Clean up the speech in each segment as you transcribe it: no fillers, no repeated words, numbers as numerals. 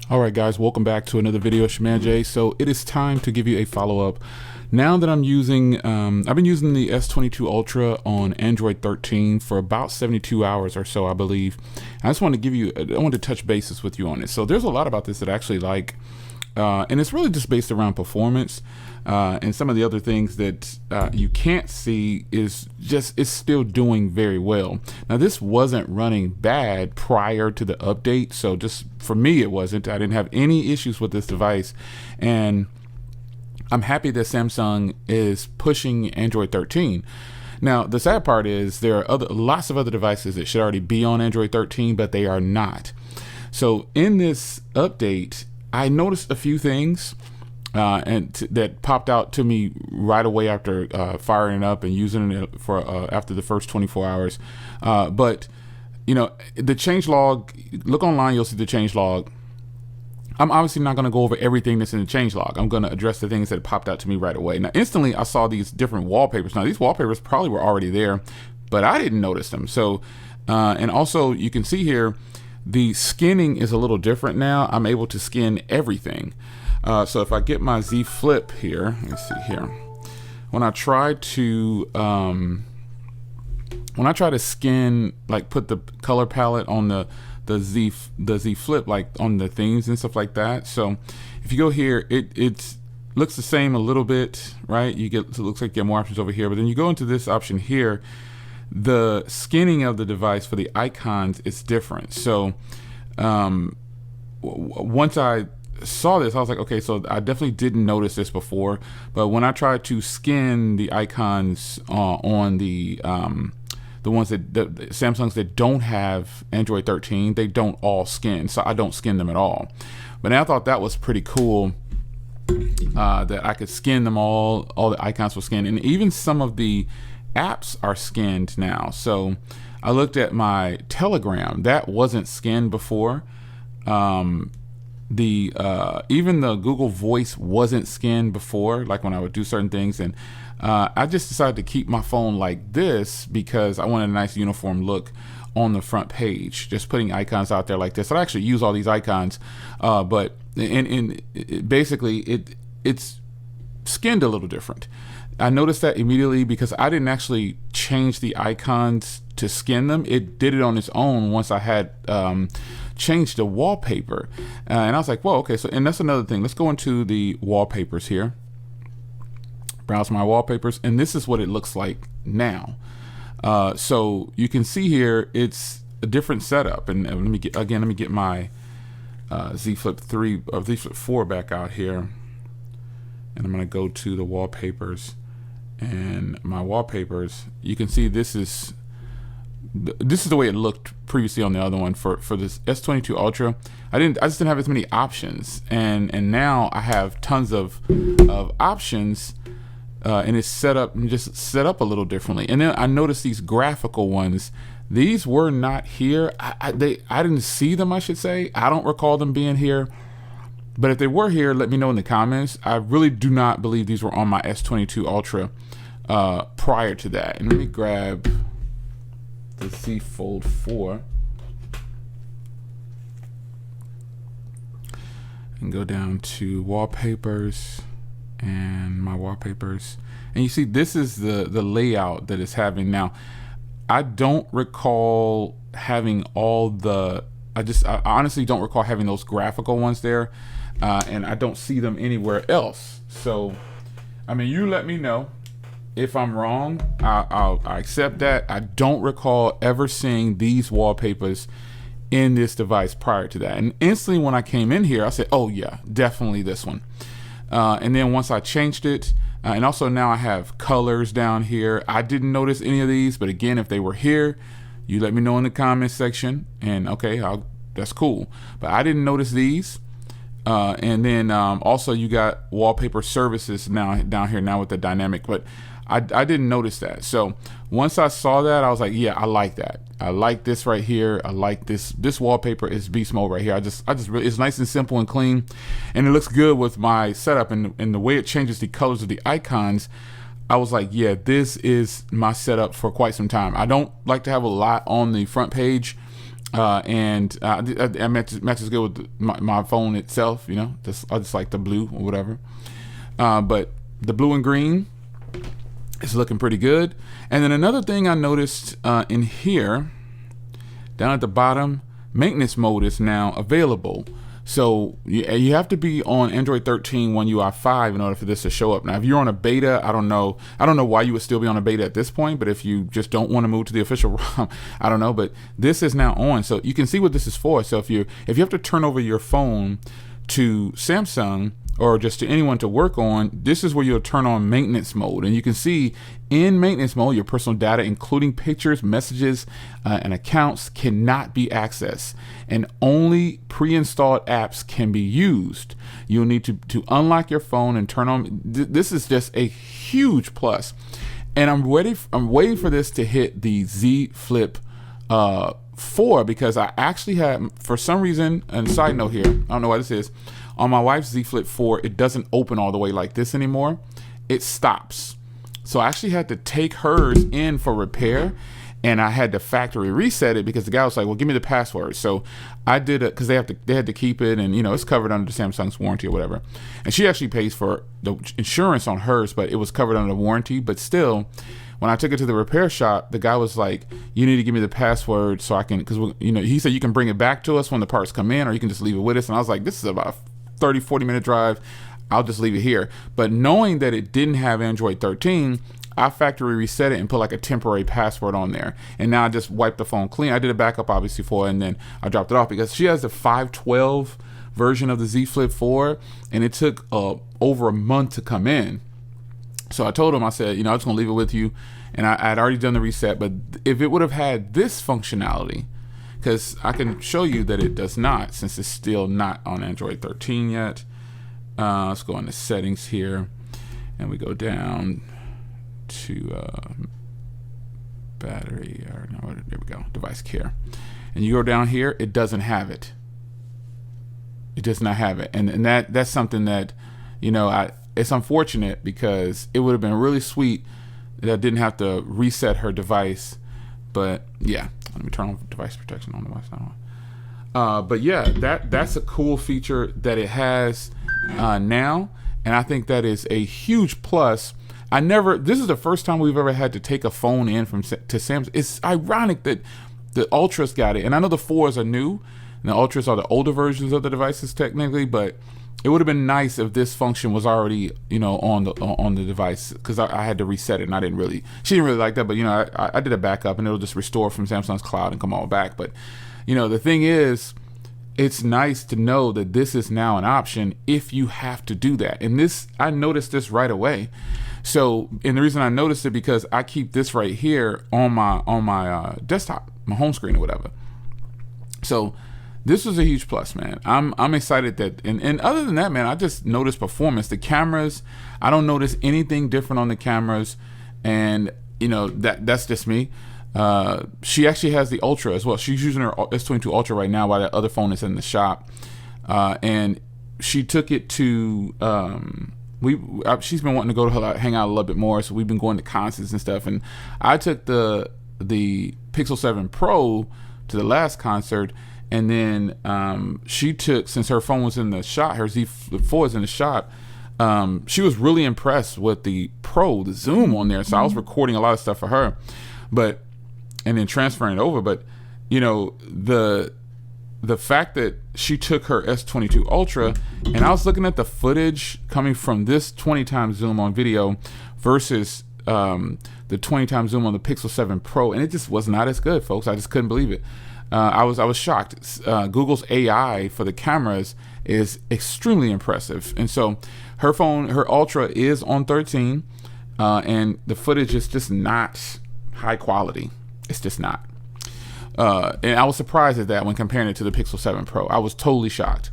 All right, guys, welcome back to another video. Shaman J. So it is time to give you a follow-up. Now that I'm using, I've been using the S22 Ultra on Android 13 for about 72 hours or so, I believe. I just want to give you, I want to touch bases with you on it. So there's a lot about this that I actually like, and it's really just based around performance. And some of the other things that you can't see is just it's still doing very well. Now this wasn't running bad prior to the update, so just for me it wasn't. I didn't have any issues with this device, and I'm happy that Samsung is pushing Android 13. Now the sad part is there are lots of other devices that should already be on Android 13, but they are not. So in this update I noticed a few things that popped out to me right away after firing it up and using it for after the first 24 hours. But you know, the change log, look online, you'll see the change log. I'm obviously not going to go over everything that's in the change log. I'm going to address the things that popped out to me right away. Now instantly I saw these different wallpapers. Now these wallpapers probably were already there, but I didn't notice them. So and also you can see here the skinning is a little different now. I'm able to skin everything. So if I get my Z Flip here, let's see here. When I try to skin, like put the color palette on the Z Flip, like on the themes and stuff like that. So if you go here, it looks the same a little bit, right? You get, it looks like you get more options over here, but then you go into this option here. The skinning of the device for the icons is different. So once I saw this, I was like, okay, so I definitely didn't notice this before, but when I tried to skin the icons on the ones that the Samsungs that don't have Android 13, they don't all skin, so I don't skin them at all. But I thought that was pretty cool, that I could skin them all the icons were skinned, and even some of the apps are skinned now. So I looked at my Telegram, that wasn't skinned before. Even the Google Voice wasn't skinned before, like when I would do certain things, and I just decided to keep my phone like this because I wanted a nice uniform look on the front page, just putting icons out there like this. I actually use all these icons, but basically it's skinned a little different. I noticed that immediately because I didn't actually change the icons to skin them. It did it on its own once I had changed the wallpaper, and I was like, well, okay, so, and that's another thing. Let's go into the wallpapers here, browse my wallpapers, and this is what it looks like now. So you can see here it's a different setup, and let me get my Z Flip 3 or Z Flip 4 back out here, and I'm going to go to the wallpapers, and my wallpapers, you can see this is the way it looked previously on the other one. For this S22 Ultra, I just didn't have as many options, and now I have tons of options, and it's set up a little differently. And then I noticed these graphical ones, these were not here. I didn't see them, I should say. I don't recall them being here, but if they were here, let me know in the comments. I really do not believe these were on my S22 Ultra prior to that. And let me grab the Z Fold 4 and go down to wallpapers and my wallpapers, and you see this is the layout that it's having now. I don't recall having all the, I honestly don't recall having those graphical ones there, and I don't see them anywhere else. So I mean, you let me know if I'm wrong. I accept that. I don't recall ever seeing these wallpapers in this device prior to that. And instantly when I came in here, I said, oh yeah, definitely this one. And then once I changed it, and also now I have colors down here. I didn't notice any of these, but again, if they were here, you let me know in the comments section, and okay, that's cool. But I didn't notice these. And then also you got wallpaper services now down here now with the dynamic, but I didn't notice that. So once I saw that, I was like, yeah, I like that. I like this right here. I like this wallpaper is beast mode right here. I just really, it's nice and simple and clean, and it looks good with my setup, and the way it changes the colors of the icons. I was like, yeah, this is my setup for quite some time. I don't like to have a lot on the front page. It matches good with my phone itself. You know, I just like the blue or whatever. But the blue and green is looking pretty good. And then another thing I noticed in here, down at the bottom, maintenance mode is now available. So you have to be on Android 13 One UI 5 in order for this to show up. Now, if you're on a beta, I don't know why you would still be on a beta at this point, but if you just don't want to move to the official ROM, I don't know, but this is now on. So you can see what this is for. So if you have to turn over your phone to Samsung or just to anyone to work on, this is where you'll turn on maintenance mode. And you can see in maintenance mode, your personal data, including pictures, messages, and accounts, cannot be accessed, and only pre-installed apps can be used. You'll need to unlock your phone and turn on. This is just a huge plus. And I'm waiting for this to hit the Z Flip 4, because I actually had, for some reason, and side note here, I don't know why this is, on my wife's Z Flip 4, it doesn't open all the way like this anymore. It stops. So I actually had to take hers in for repair, and I had to factory reset it because the guy was like, well, give me the password. So I did it because they had to keep it, and it's covered under Samsung's warranty or whatever. And she actually pays for the insurance on hers, but it was covered under the warranty. But still, when I took it to the repair shop, the guy was like, you need to give me the password so I can, because he said you can bring it back to us when the parts come in, or you can just leave it with us. And I was like, this is about a 30-40 minute drive. I'll just leave it here. But knowing that it didn't have Android 13, I factory reset it and put like a temporary password on there. And now I just wiped the phone clean. I did a backup obviously for it, and then I dropped it off because she has the 512 version of the Z Flip 4, and it took over a month to come in. So I told him, I said, I'm just gonna leave it with you. And I had already done the reset, but if it would have had this functionality, because I can show you that it does not, since it's still not on Android 13 yet. Let's go into settings here, and we go down to battery, or no, there we go, device care. And you go down here, it doesn't have it. It does not have it. And that's something that, it's unfortunate, because it would have been really sweet that I didn't have to reset her device. But yeah, let me turn on device protection on the device now. But yeah, that's a cool feature that it has now, and I think that is a huge plus. This is the first time we've ever had to take a phone in to Samsung. It's ironic that the Ultras got it, and I know the 4s are new, and the Ultras are the older versions of the devices technically, but it would have been nice if this function was already, on the device, because I had to reset it, and she didn't really like that, but I did a backup, and it'll just restore from Samsung's cloud and come all back. But the thing is, it's nice to know that this is now an option if you have to do that. And I noticed this right away. So, and the reason I noticed it, because I keep this right here on my desktop, my home screen or whatever. So this was a huge plus, man. I'm excited that, and other than that, man, I just noticed performance. The cameras, I don't notice anything different on the cameras, and that's just me. She actually has the Ultra as well. She's using her S22 Ultra right now while that other phone is in the shop, and she took it to she's been wanting to go to hang out a little bit more, so we've been going to concerts and stuff. And I took the Pixel 7 Pro to the last concert, and then she took, since her phone was in the shop, her Z Flip 4 is in the shop. She was really impressed with the Pro, the zoom on there. So I was recording a lot of stuff for her, and then transferring it over. But the fact that she took her S22 Ultra, and I was looking at the footage coming from this 20 times zoom on video versus the 20 times zoom on the Pixel 7 Pro, and it just was not as good, folks. I just couldn't believe it. I was shocked. Google's AI for the cameras is extremely impressive, and so her phone, her Ultra, is on 13, and the footage is just not high quality. It's just not. And I was surprised at that when comparing it to the Pixel 7 Pro. I was totally shocked.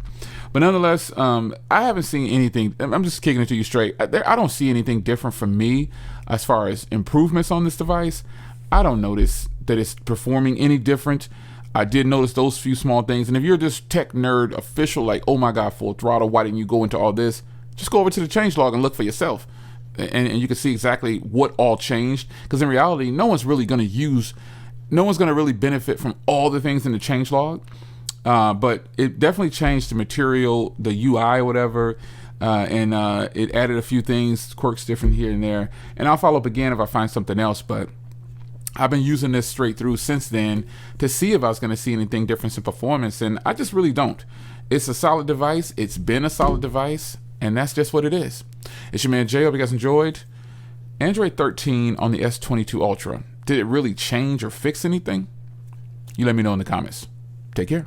But nonetheless, I haven't seen anything. I'm just kicking it to you straight. I don't see anything different from me as far as improvements on this device. I don't notice that it's performing any different. I did notice those few small things. And if you're just tech nerd official, like, oh my God, full throttle, why didn't you go into all this? Just go over to the changelog and look for yourself. And you can see exactly what all changed. Because in reality, no one's really going to use no one's going to really benefit from all the things in the changelog. But it definitely changed the material, the UI or whatever. And it added a few things, quirks different here and there. And I'll follow up again if I find something else. But I've been using this straight through since then to see if I was going to see anything different in performance. And I just really don't. It's a solid device. It's been a solid device. And that's just what it is. It's your man Jay. Hope you guys enjoyed. Android 13 on the S22 Ultra. Did it really change or fix anything? You let me know in the comments. Take care.